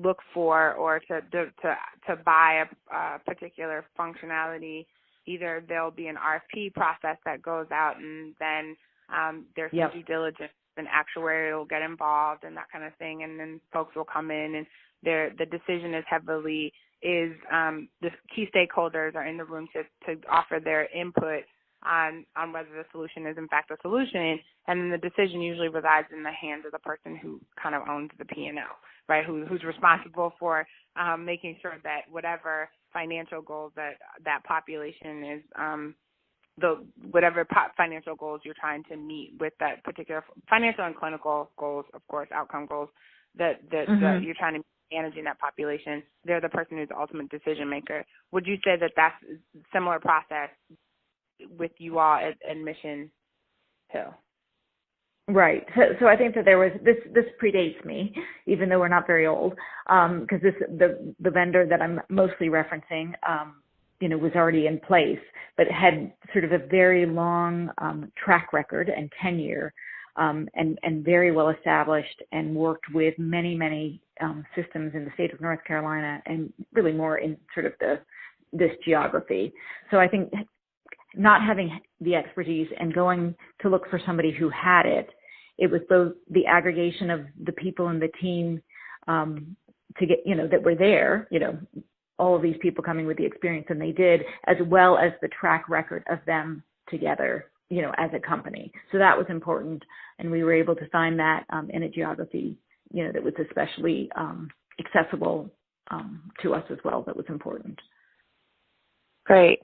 look for or to buy a particular functionality, either there'll be an RFP process that goes out, and then there's some due diligence, and actuary will get involved and that kind of thing, and then folks will come in, and the decision is the key stakeholders are in the room to offer their input on whether the solution is in fact a solution, and then the decision usually resides in the hands of the person who kind of owns the P&L, right? Who's responsible for making sure that whatever financial goals that population is, whatever financial goals you're trying to meet with that particular financial and clinical goals, of course, outcome goals that you're trying to managing that population, they're the person who's the ultimate decision maker. Would you say that that's a similar process with you all at Mission Hill? Right. So I think that there was this predates me, even though we're not very old, because the vendor that I'm mostly referencing, was already in place, but had sort of a very long track record and tenure, and very well established, and worked with many systems in the state of North Carolina, and really more in sort of this geography. So I think not having the expertise and going to look for somebody who had it, it was both the aggregation of the people in the team to get, that were there, all of these people coming with the experience, and they did, as well as the track record of them together, as a company. So that was important, and we were able to find that in a geography, that was especially accessible to us as well. That was important. Great.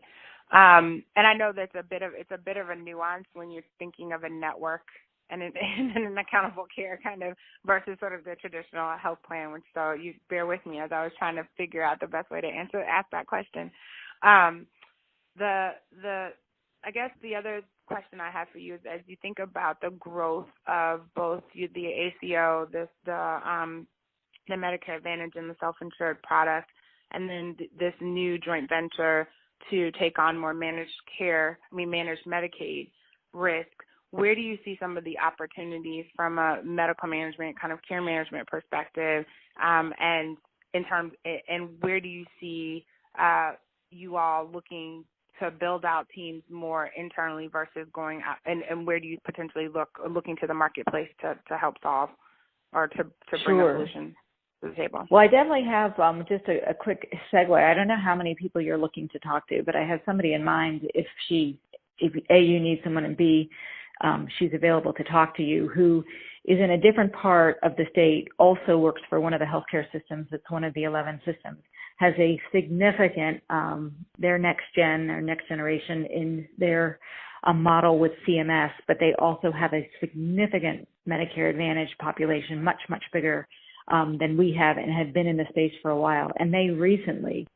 And I know that's it's a bit of a nuance when you're thinking of a network and an accountable care kind of versus sort of the traditional health plan, which, so you bear with me as I was trying to figure out the best way to ask that question. I guess the other question I have for you is, as you think about the growth of both the ACO, the Medicare Advantage and the self-insured product, and then this new joint venture to take on more managed Medicaid risk, where do you see some of the opportunities from a medical management, kind of care management perspective, and where do you see you all looking to build out teams more internally versus going out, and where do you potentially looking to the marketplace to help solve or to bring a solution to the table? Well, I definitely have just a quick segue. I don't know how many people you're looking to talk to, but I have somebody in mind if A, you need someone, and B, she's available to talk to you, who is in a different part of the state, also works for one of the healthcare systems. It's one of the 11 systems, has a significant, their next generation in their model with CMS, but they also have a significant Medicare Advantage population, much, much bigger than we have, and had been in the space for a while. And they recently,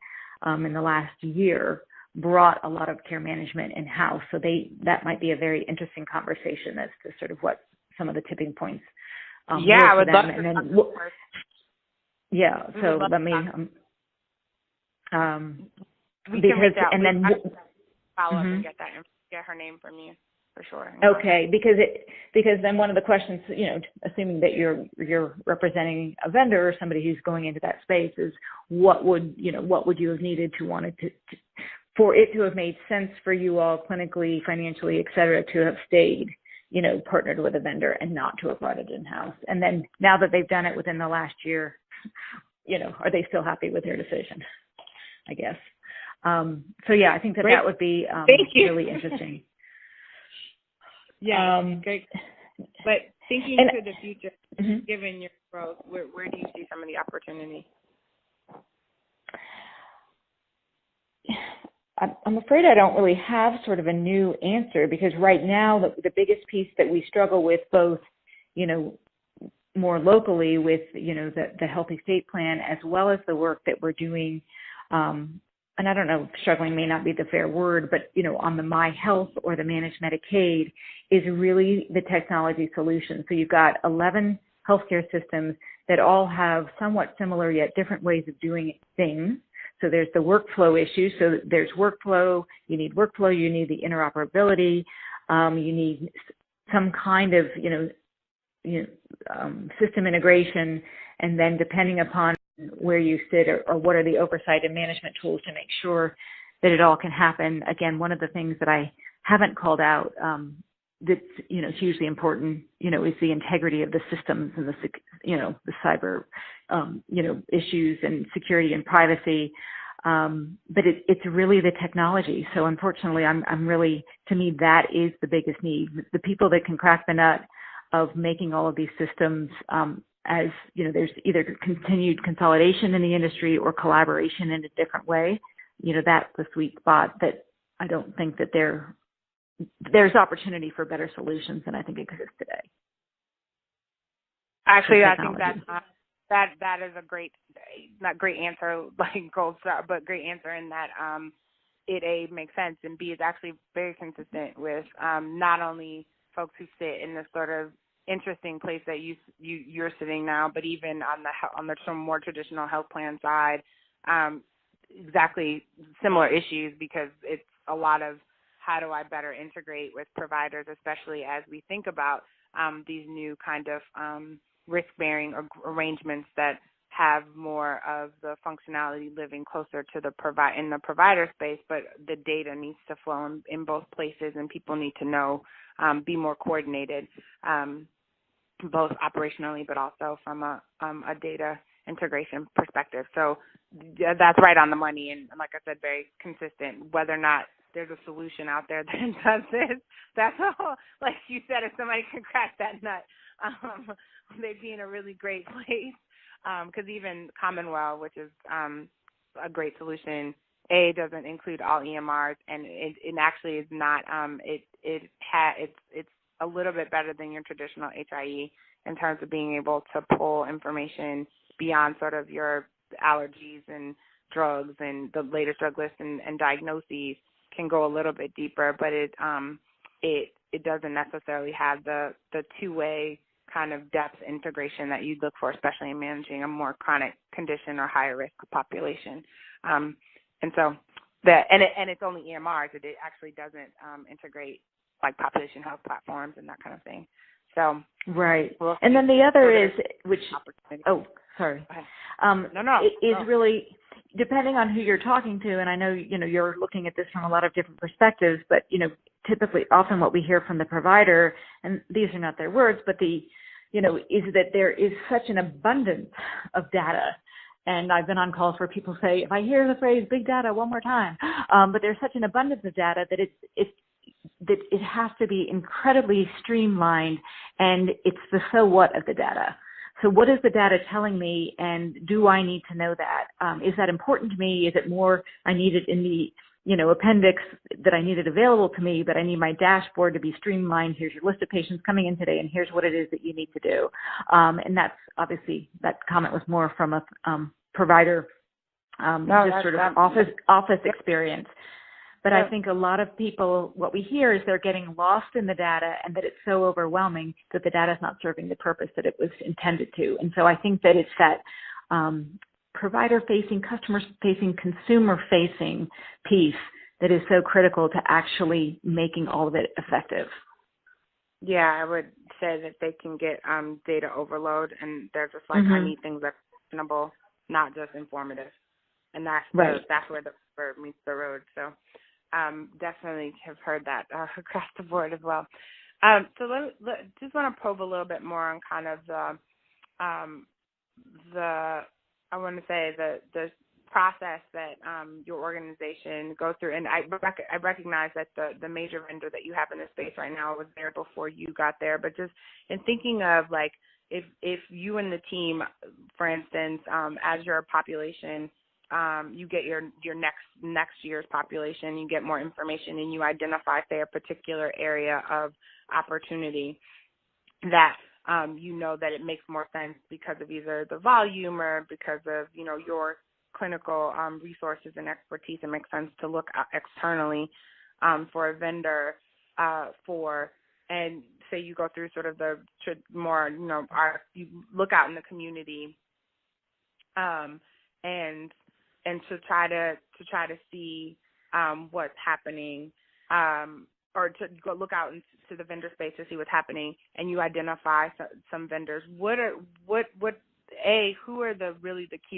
in the last year, brought a lot of care management in-house. So that might be a very interesting conversation as to sort of what some of the tipping points I would love to. So let me we can reach out. And then follow up and get her name from you for sure. Okay, because then one of the questions, assuming that you're representing a vendor or somebody who's going into that space, is what would you have needed to wanted to for it to have made sense for you all clinically, financially, et cetera, to have stayed, partnered with a vendor and not to have brought it in-house. And then now that they've done it within the last year, are they still happy with their decision, I guess. I think that would be really interesting. Great. But thinking to the future, given your growth, where do you see some of the opportunity? I'm afraid I don't really have sort of a new answer, because right now the biggest piece that we struggle with, both, more locally with, the Healthy State Plan, as well as the work that we're doing, and I don't know, struggling may not be the fair word, but, on the My Health or the Managed Medicaid, is really the technology solution. So you've got 11 healthcare systems that all have somewhat similar yet different ways of doing things. So there's the workflow issue. So there's workflow. You need workflow. You need the interoperability. You need some kind of, system integration. And then depending upon where you sit, or what are the oversight and management tools to make sure that it all can happen. Again, one of the things that I haven't called out that's, hugely important, is the integrity of the systems and the cyber, issues and security and privacy. But it's really the technology. So unfortunately, I'm really, to me, that is the biggest need. The people that can crack the nut of making all of these systems, as there's either continued consolidation in the industry or collaboration in a different way. That's the sweet spot that I don't think that there's opportunity for better solutions than I think exists today. Actually, I think that is a great, not great answer like gold star, but great answer in that it A, makes sense, and B, is actually very consistent with not only folks who sit in this sort of interesting place that you're sitting now, but even on the more traditional health plan side, exactly similar issues, because it's a lot of how do I better integrate with providers, especially as we think about these new kind of risk-bearing arrangements that have more of the functionality living closer to in the provider space, but the data needs to flow in both places, and people need to know, be more coordinated, both operationally but also from a data integration perspective. So that's right on the money, and like I said, very consistent. Whether or not there's a solution out there that does this, that's all. Like you said, if somebody can crack that nut, they'd be in a really great place. Because even Commonwealth, which is a great solution, doesn't include all EMRs, and it actually is not. It's a little bit better than your traditional HIE in terms of being able to pull information beyond sort of your allergies and drugs and the latest drug list and diagnoses. Can go a little bit deeper, but it doesn't necessarily have the two-way kind of depth integration that you'd look for, especially in managing a more chronic condition or higher risk population. And so it's only EMRs. It actually doesn't integrate like population health platforms and that kind of thing. So right. And then the other is really depending on who you're talking to, and I know, you're looking at this from a lot of different perspectives, but, typically often what we hear from the provider, and these are not their words, but is that there is such an abundance of data. And I've been on calls where people say, if I hear the phrase big data one more time, but there's such an abundance of data that that it has to be incredibly streamlined, and it's the so what of the data. So what is the data telling me, and do I need to know that? Is that important to me? Is it more I need it in the, appendix that I need it available to me, but I need my dashboard to be streamlined. Here's your list of patients coming in today, and here's what it is that you need to do. And that's obviously, that comment was more from a provider, office experience. But I think a lot of people, what we hear is they're getting lost in the data, and that it's so overwhelming that the data is not serving the purpose that it was intended to. And so I think that it's that provider-facing, customer-facing, consumer-facing piece that is so critical to actually making all of it effective. Yeah, I would say that they can get data overload, and they're just like, I need things that are actionable, not just informative. And that's that's where the rubber meets the road. So definitely have heard that across the board as well. So just want to probe a little bit more on kind of the process that your organization goes through. And I recognize that the major vendor that you have in this space right now was there before you got there. But just in thinking of like if you and the team, for instance, as your population, you get your next year's population, you get more information, and you identify, say, a particular area of opportunity that that it makes more sense because of either the volume or because of your clinical resources and expertise. It makes sense to look externally for a vendor and say you go through sort of the more you look out in the community and to try to see what's happening, or to go look out into the vendor space to see what's happening, and you identify some vendors. Who are the key